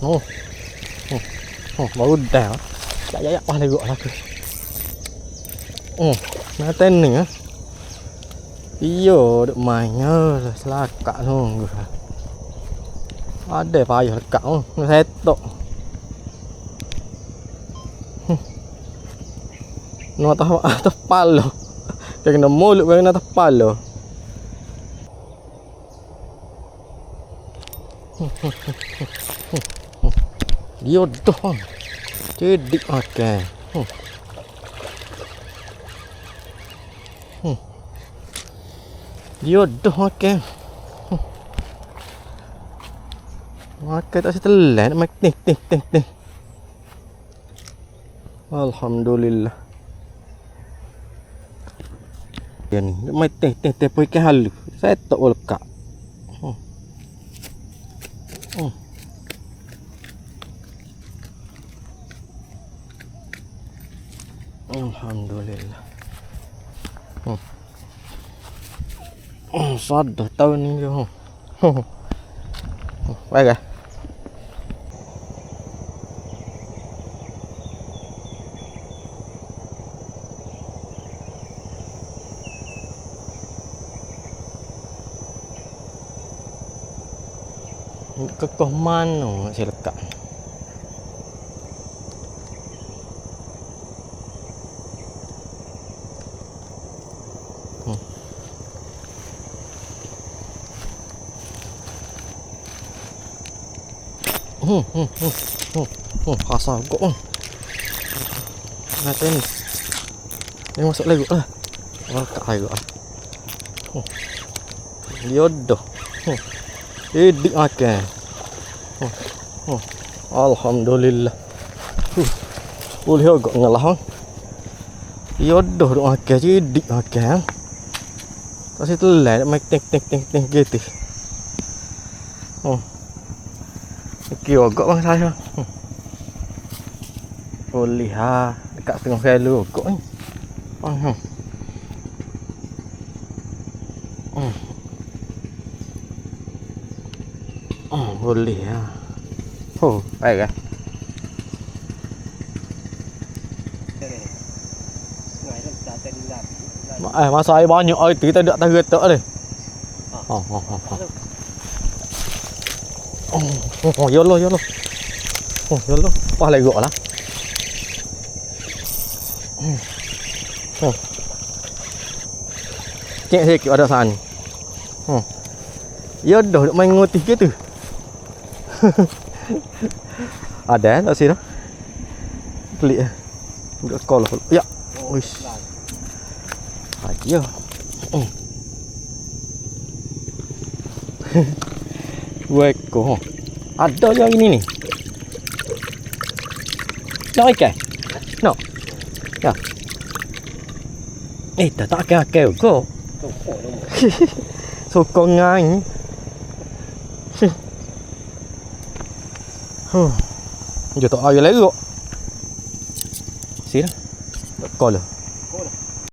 Oh. Baru dah. Ya. Wah, legok lah ke. Naten ni ah. Iyo, duk mainnya selakak tu. Ada payah dekat tu. Setok. Nak atas pala. Kena mulut kena atas pala. Dia dah. Cedik makan. Dia dah makan. Makan tak setelan nak makan. Alhamdulillah. Dia ni mai teh poi ke halu. Saya tak lekak. Alhamdulillah. Sadah tahun ni je. Baik. Kekoh mana nak saya lekat. Kasar kok. Nah, ni. Ni masuk lagi lah. Lekat lagi lah. Dia dah. Edik makan. Alhamdulillah. Boleh agak ngalah. Dia dah duk makan, edik makan. Tak setelan nak main teng gitu. Kira agak bang saya. Boleh ha, dekat tengah selalu agak ni. Boleh ha. Baik kan? Masa air banyak air tu kita tak tahu getak ni. Ya Allah. Wah legok lah. Cek sikit ada sana. Ya dah main ngotih ke tu. Ada tak sih dah? Pelik ah. Duk sekolah. Ya. Wish. Aja. Weko. Ada yang ini ni. Nak ikan? No. Ya. Tak ikan kau. Sokong ngai. Giờ tao ai lấy rồi. Xí đó. Coi rồi.